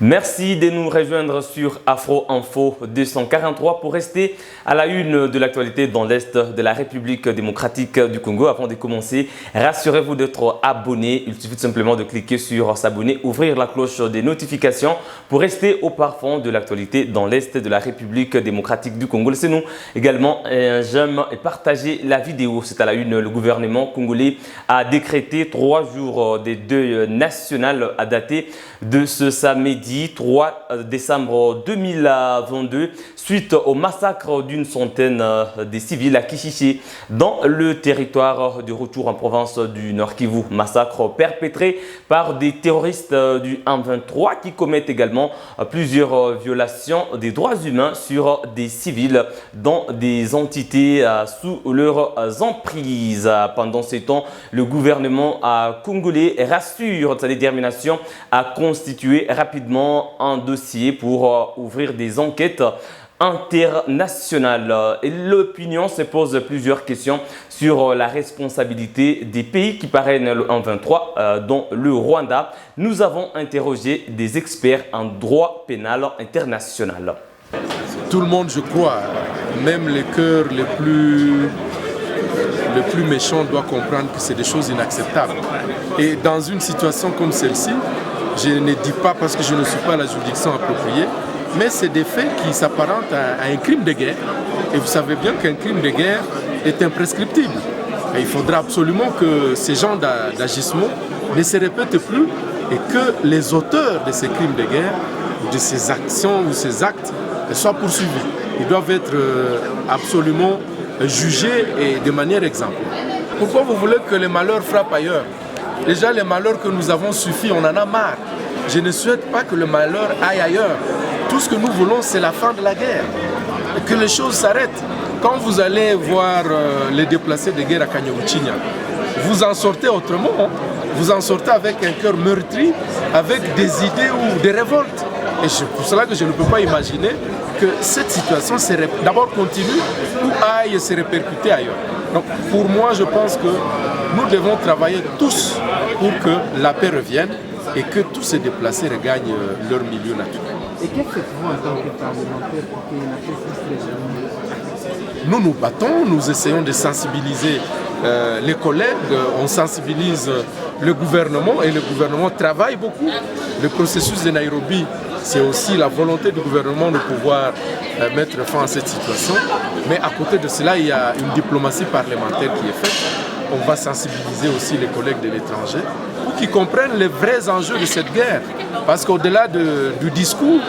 Merci de nous rejoindre sur Afro Info 243 pour rester à la une de l'actualité dans l'Est de la République démocratique du Congo. Avant de commencer, rassurez-vous d'être abonné. Il suffit simplement de cliquer sur s'abonner, ouvrir la cloche des notifications pour rester au parfum de l'actualité dans l'Est de la République démocratique du Congo. Laissez-nous également un j'aime et partagez la vidéo. C'est à la une, le gouvernement congolais a décrété 3 jours de deuil national à dater de ce samedi 3 décembre 2022 suite au massacre d'une centaine de civils à Kishiché dans le territoire de retour en province du Nord Kivu. Massacre perpétré par des terroristes du M23 qui commettent également plusieurs violations des droits humains sur des civils dans des entités sous leur emprise. Pendant ce temps, le gouvernement congolais rassure sa détermination à constituer rapidement un dossier pour ouvrir des enquêtes internationales. Et l'opinion se pose plusieurs questions sur la responsabilité des pays qui parrainent le M23, dont le Rwanda. Nous avons interrogé des experts en droit pénal international. Tout le monde, je crois, même les cœurs les plus méchants doivent comprendre que c'est des choses inacceptables. Et dans une situation comme celle-ci, je ne dis pas parce que je ne suis pas la juridiction appropriée, mais c'est des faits qui s'apparentent à un crime de guerre. Et vous savez bien qu'un crime de guerre est imprescriptible. Et il faudra absolument que ces genres d'agissements ne se répètent plus et que les auteurs de ces crimes de guerre, de ces actions ou ces actes, soient poursuivis. Ils doivent être absolument jugés et de manière exemplaire. Pourquoi vous voulez que les malheurs frappent ailleurs? Déjà, les malheurs que nous avons suffit, on en a marre. Je ne souhaite pas que le malheur aille ailleurs. Tout ce que nous voulons, c'est la fin de la guerre. Et que les choses s'arrêtent. Quand vous allez voir les déplacés de guerre à Kanyaruchinya, vous en sortez autrement. Hein? Vous en sortez avec un cœur meurtri, avec des idées ou des révoltes. Et c'est pour cela que je ne peux pas imaginer que cette situation d'abord continue ou aille se répercuter ailleurs. Donc pour moi, je pense que nous devons travailler tous pour que la paix revienne et que tous ces déplacés regagnent leur milieu naturel. Et qu'est-ce que faites-vous en tant que parlementaire pour que la paix puisse revenir? Nous nous battons, nous essayons de sensibiliser les collègues, on sensibilise le gouvernement et le gouvernement travaille beaucoup. Le processus de Nairobi, c'est aussi la volonté du gouvernement de pouvoir mettre fin à cette situation. Mais à côté de cela, il y a une diplomatie parlementaire qui est faite. On va sensibiliser aussi les collègues de l'étranger pour qu'ils comprennent les vrais enjeux de cette guerre. Parce qu'au-delà du discours,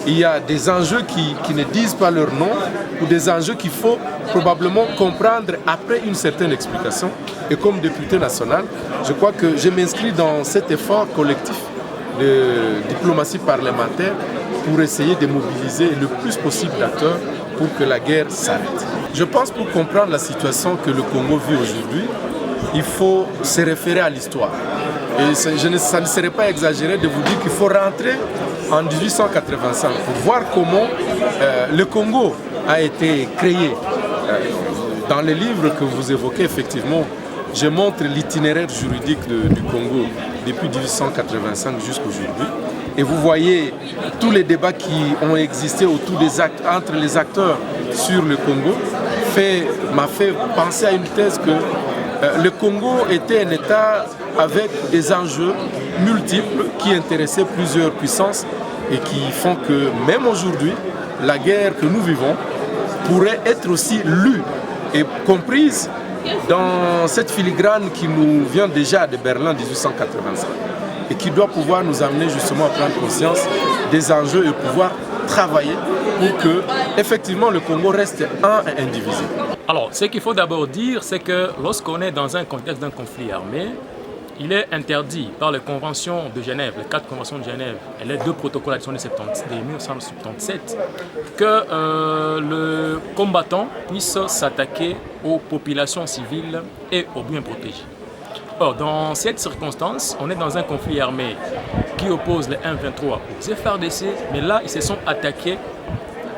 il y a des enjeux qui ne disent pas leur nom ou des enjeux qu'il faut probablement comprendre après une certaine explication. Et comme député national, je crois que je m'inscris dans cet effort collectif de diplomatie parlementaire pour essayer de mobiliser le plus possible d'acteurs pour que la guerre s'arrête. Je pense pour comprendre la situation que le Congo vit aujourd'hui, il faut se référer à l'histoire. Et ça ne serait pas exagéré de vous dire qu'il faut rentrer en 1885 pour voir comment le Congo a été créé. Dans les livres que vous évoquez, effectivement, je montre l'itinéraire juridique du Congo depuis 1885 jusqu'à aujourd'hui. Et vous voyez tous les débats qui ont existé autour des actes, entre les acteurs sur le Congo m'a fait penser à une thèse que le Congo était un État avec des enjeux multiples qui intéressaient plusieurs puissances et qui font que même aujourd'hui, la guerre que nous vivons pourrait être aussi lue et comprise dans cette filigrane qui nous vient déjà de Berlin 1885 et qui doit pouvoir nous amener justement à prendre conscience des enjeux et pouvoir travailler pour que effectivement le Congo reste un et indivisible. Alors, ce qu'il faut d'abord dire, c'est que lorsqu'on est dans un contexte d'un conflit armé, il est interdit par les conventions de Genève, les 4 conventions de Genève et les 2 protocoles de 1977, que le combattant puisse s'attaquer aux populations civiles et aux biens protégés. Or, dans cette circonstance, on est dans un conflit armé qui oppose les M23 aux FARDC, mais là, ils se sont attaqués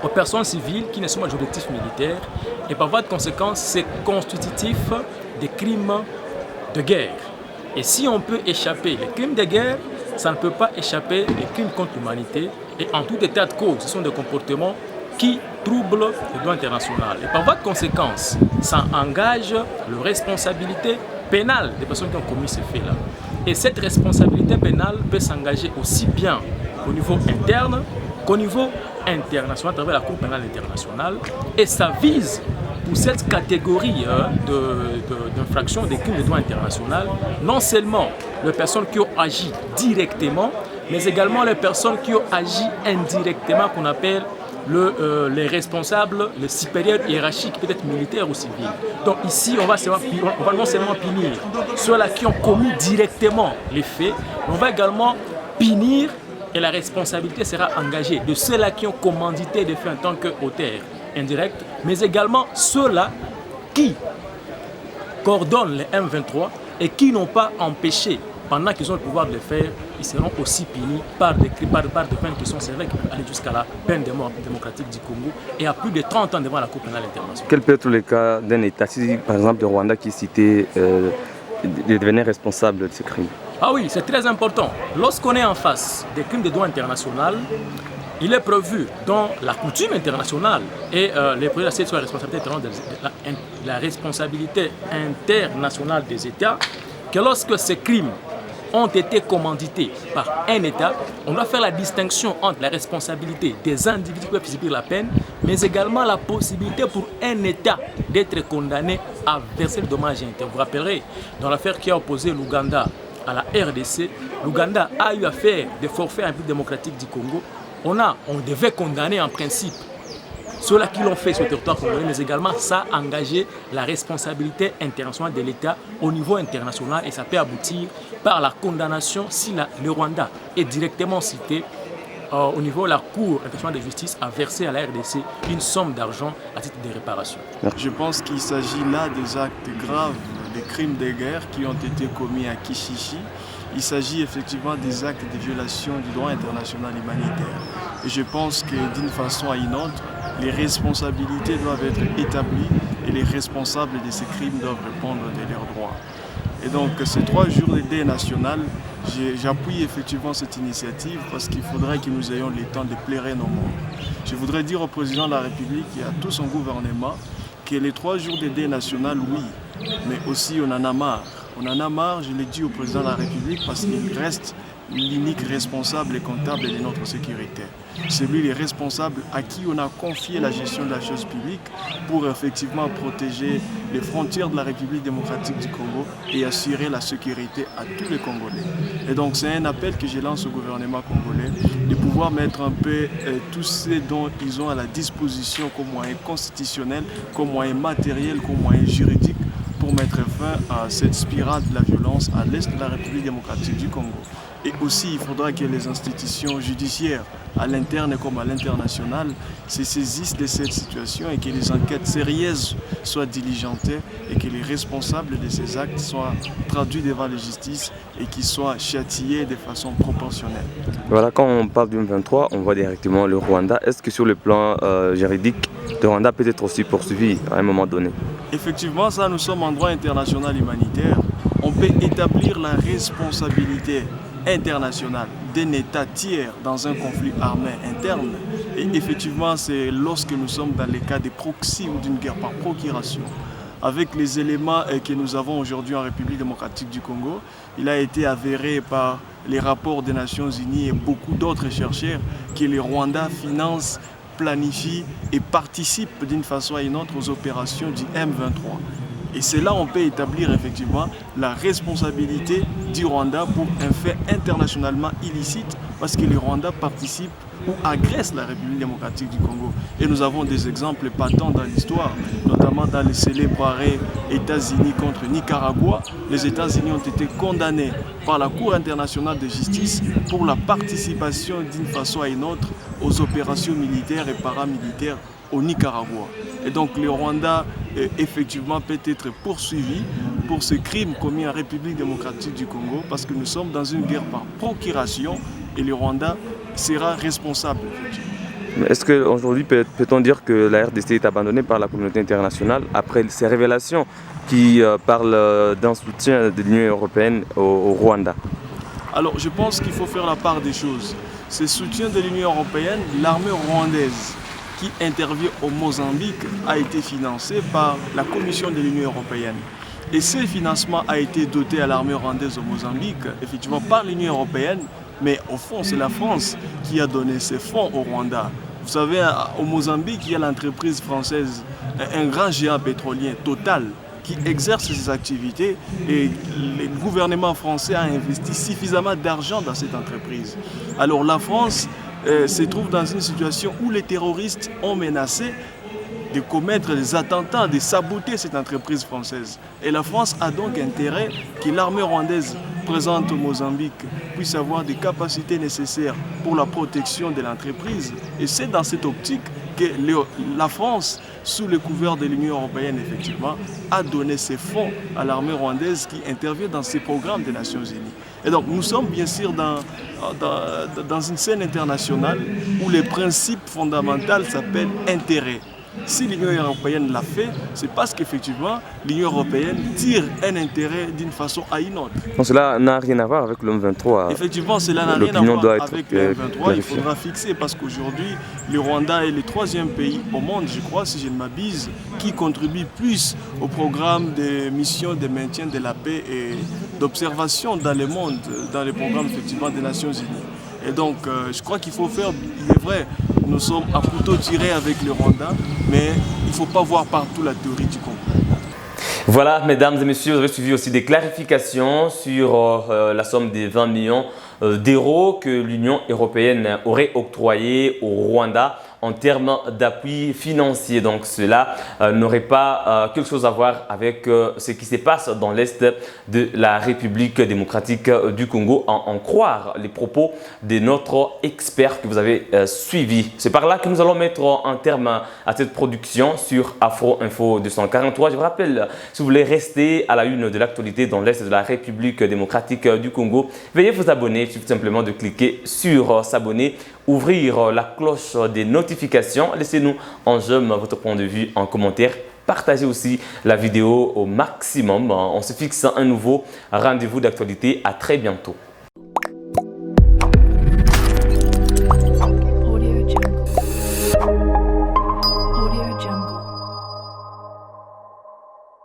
aux personnes civiles qui ne sont pas d'objectifs militaires et par voie de conséquence, c'est constitutif des crimes de guerre. Et si on peut échapper les crimes de guerre, ça ne peut pas échapper des crimes contre l'humanité. Et en tout état de cause, ce sont des comportements qui troublent le droit international. Et par voie de conséquence, ça engage la responsabilité pénale des personnes qui ont commis ces faits-là. Et cette responsabilité pénale peut s'engager aussi bien au niveau interne qu'au niveau international, à travers la Cour pénale internationale. Et ça vise, pour cette catégorie d'infractions des crimes de droit international, non seulement les personnes qui ont agi directement, mais également les personnes qui ont agi indirectement, qu'on appelle les responsables, les supérieurs hiérarchiques, peut-être militaires ou civils. Donc ici, on va non seulement punir ceux-là qui ont commis directement les faits, mais on va également punir, et la responsabilité sera engagée de ceux-là qui ont commandité des faits en tant qu'auteurs indirects, mais également ceux-là qui coordonnent les M23 et qui n'ont pas empêché, pendant qu'ils ont le pouvoir de le faire, ils seront aussi punis par des peines qui sont sévères, qui peuvent aller jusqu'à la peine de mort démocratique du Congo et à plus de 30 ans devant la Cour pénale internationale. Quel peut être le cas d'un État, si par exemple le Rwanda qui est cité devenait responsable de ces crimes? Ah oui, c'est très important. Lorsqu'on est en face des crimes de droit international, il est prévu dans la coutume internationale et les projets sur la responsabilité internationale des États, que lorsque ces crimes ont été commandités par un État, on doit faire la distinction entre la responsabilité des individus qui peuvent subir la peine, mais également la possibilité pour un État d'être condamné à verser le dommage interne. Vous vous rappellerez, dans l'affaire qui a opposé l'Ouganda à la RDC, l'Ouganda a eu à faire des forfaits en République démocratique du Congo. On devait condamner en principe ceux-là qui l'ont fait sur le territoire congolais, mais également ça a engagé la responsabilité internationale de l'État au niveau international et ça peut aboutir par la condamnation si le Rwanda est directement cité au niveau de la Cour internationale de justice a versé à la RDC une somme d'argent à titre de réparation. Je pense qu'il s'agit là des actes graves, des crimes de guerre qui ont été commis à Kishishi. Il s'agit effectivement des actes de violation du droit international humanitaire. Et je pense que d'une façon ou d'une autre, les responsabilités doivent être établies et les responsables de ces crimes doivent répondre de leurs droits. Et donc ces 3 jours de deuil national, j'appuie effectivement cette initiative parce qu'il faudrait que nous ayons le temps de plairer nos morts. Je voudrais dire au président de la République et à tout son gouvernement que les 3 jours de deuil national, oui, mais aussi on en a marre. On en a marre, je l'ai dit au président de la République, parce qu'il reste l'unique responsable et comptable de notre sécurité. C'est lui le responsable à qui on a confié la gestion de la chose publique pour effectivement protéger les frontières de la République démocratique du Congo et assurer la sécurité à tous les Congolais. Et donc c'est un appel que je lance au gouvernement congolais de pouvoir mettre un peu tout ce dont ils ont à la disposition comme moyen constitutionnel, comme moyen matériel, comme moyen juridique pour mettre fin à cette spirale de la violence à l'est de la République démocratique du Congo. Et aussi, il faudra que les institutions judiciaires, à l'interne comme à l'international, se saisissent de cette situation et que les enquêtes sérieuses soient diligentées et que les responsables de ces actes soient traduits devant la justice et qu'ils soient châtiés de façon proportionnelle. Voilà, quand on parle du M23, on voit directement le Rwanda. Est-ce que sur le plan juridique, le Rwanda peut être aussi poursuivi à un moment donné? Effectivement, ça, nous sommes en droit international humanitaire. On peut établir la responsabilité internationale d'un État tiers dans un conflit armé interne. Et effectivement, c'est lorsque nous sommes dans les cas de proxy ou d'une guerre par procuration. Avec les éléments que nous avons aujourd'hui en République démocratique du Congo, il a été avéré par les rapports des Nations Unies et beaucoup d'autres chercheurs que le Rwanda finance, planifie et participe d'une façon ou d'une autre aux opérations du M23. Et c'est là qu'on peut établir effectivement la responsabilité du Rwanda pour un fait internationalement illicite parce que le Rwanda participe ou agresse la République démocratique du Congo. Et nous avons des exemples patents dans l'histoire, notamment dans les célèbres arrêts États-Unis contre Nicaragua. Les États-Unis ont été condamnés par la Cour internationale de justice pour la participation d'une façon ou d'une autre aux opérations militaires et paramilitaires au Nicaragua. Et donc le Rwanda effectivement peut être poursuivi pour ce crime commis en République démocratique du Congo parce que nous sommes dans une guerre par procuration et le Rwanda sera responsable. Est-ce qu'aujourd'hui peut-on dire que la RDC est abandonnée par la communauté internationale après ces révélations qui parlent d'un soutien de l'Union européenne au Rwanda? Alors je pense qu'il faut faire la part des choses. Ce soutien de l'Union européenne, l'armée rwandaise qui intervient au Mozambique a été financé par la Commission de l'Union européenne. Et ce financement a été doté à l'armée rwandaise au Mozambique, effectivement par l'Union européenne, mais au fond c'est la France qui a donné ces fonds au Rwanda. Vous savez, au Mozambique, il y a l'entreprise française, un grand géant pétrolier, Total, qui exerce ses activités et le gouvernement français a investi suffisamment d'argent dans cette entreprise. Alors la France se trouve dans une situation où les terroristes ont menacé de commettre des attentats, de saboter cette entreprise française. Et la France a donc intérêt que l'armée rwandaise présente au Mozambique puisse avoir des capacités nécessaires pour la protection de l'entreprise. Et c'est dans cette optique que la France, sous le couvert de l'Union européenne, effectivement, a donné ses fonds à l'armée rwandaise qui intervient dans ces programmes des Nations Unies. Et donc nous sommes bien sûr dans une scène internationale où les principes fondamentaux s'appellent intérêt. Si l'Union européenne l'a fait, c'est parce qu'effectivement l'Union européenne tire un intérêt d'une façon à une autre. Donc cela n'a rien à voir avec le M23. Effectivement, cela n'a rien à voir avec le M23. Il faudra fixer parce qu'aujourd'hui, le Rwanda est le 3e pays au monde, je crois, si je ne m'abuse, qui contribue plus au programme de missions de maintien de la paix et d'observation dans le monde, dans les programmes effectivement des Nations Unies. Et donc, je crois qu'il faut faire, il est vrai, nous sommes à couteau tiré avec le Rwanda, mais il ne faut pas voir partout la théorie du complot. Voilà, mesdames et messieurs, vous avez suivi aussi des clarifications sur la somme des 20 millions d'euros que l'Union européenne aurait octroyé au Rwanda en termes d'appui financier. Donc cela n'aurait pas quelque chose à voir avec ce qui se passe dans l'Est de la République démocratique du Congo, en croire les propos de notre expert que vous avez suivi. C'est par là que nous allons mettre un terme à cette production sur Afro Info 243. Je vous rappelle, si vous voulez rester à la une de l'actualité dans l'Est de la République démocratique du Congo, veuillez vous abonner. Il suffit simplement de cliquer sur s'abonner, ouvrir la cloche des notifications. Laissez-nous en j'aime votre point de vue en commentaire. Partagez aussi la vidéo au maximum. On se fixe un nouveau rendez-vous d'actualité. À très bientôt.